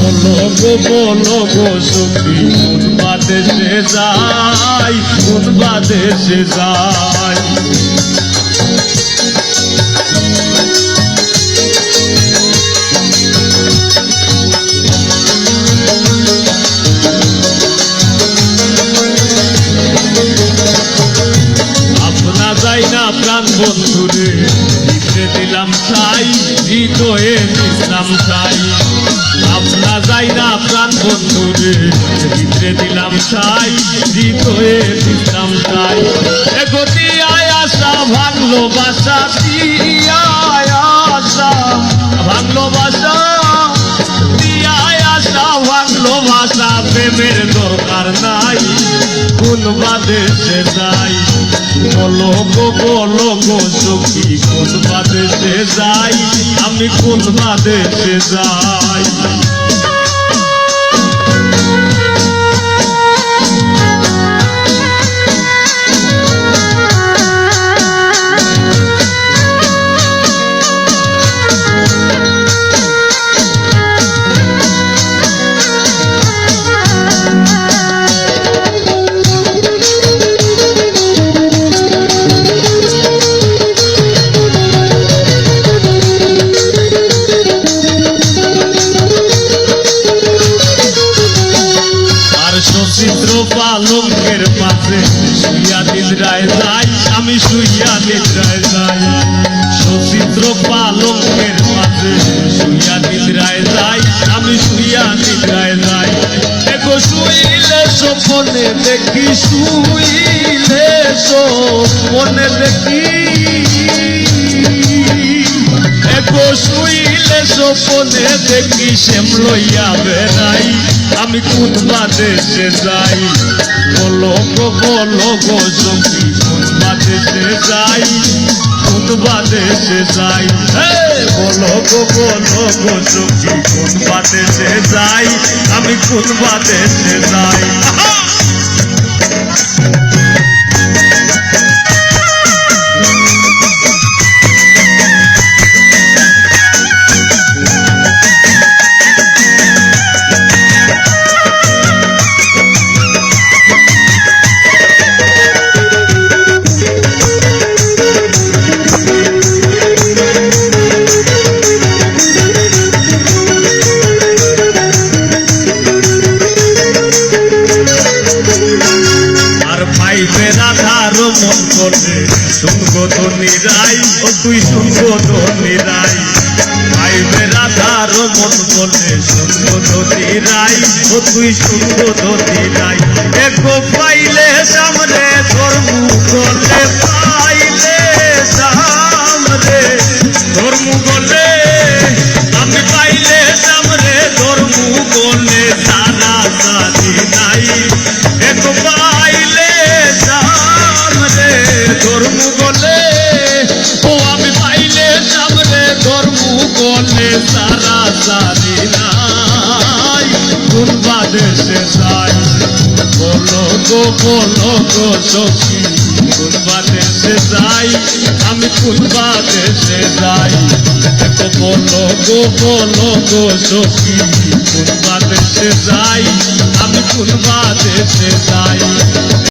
বলো গো সখী কোন বাদেশে যাই, কোন বাদেশে যাই। আপনা যাই না প্রাণ বন্ধুরে ভিতরে দিলাম ঠাই, হৃদয়ে বিশ্রাম ঠাই। আপনা যাই না প্রাণ বন্ধুরে ভিতরে দিলাম ঠাই, হৃদয়ে বিশ্রাম ঠাই। এ গতি আশা ভাঙলো বাসা, আশা ভাঙলো বাসা, আশা ভাঙলো বাসা। প্রেমের দরকার নাই, কোন বাদেশে যাই। বলো গো সখী কোন বাদেশে যাই, আমি কোন বাদেশে যাই। চিত্র পালঙ্কের পাশে শুইয়া নিদ্রায় যাই, আমি শুইয়া নিদ্রায় যাই। সচিত্র পালঙ্কের পাশে শুইয়া নিদ্রায় যাই, আমি শুইয়া নিদ্রায় যাই। এগো শুইলে স্বপ্নে দেখি, শুইলে স্বপ্নে দেখি, এগো শুইলে স্বপ্নে দেখি। শ্যাম লইয়া বেড়াই, আমি কোন বাদেশে যাই। বলো গো সখী কোন বাদেশে যাই, কোন বাদেশে যাই। বলো গো সখী কোন বাদেশে যাই, আমি কোন বাদেশে যাই। রাধার মন করলে শুনবো তো নিরাই, ও তুই শুনবো তো নিরাই। পাইবে রাধার মন করলে শুনবো তো নিরাই, ও তুই শুনবো তো নিরাই। একো পাইলে সামনে ধর্ম করলে, পাইলে সামনে ধর্ম করলে, আমি পাইলে সামনে ধর্ম করলে সারা সারি নাই। একো পাইলে ধর্ম বলে, ও আমি পাইলে সামনে ধর্ম বলে সারা সারি নাই, কোন বাদেশে যাই। বলো গো সখী কোন বাদেশে যাই, আমি কোন বাদেশে যাই। বলো গো সখী কোন বাদেশে যাই, আমি কোন বাদেশে যাই।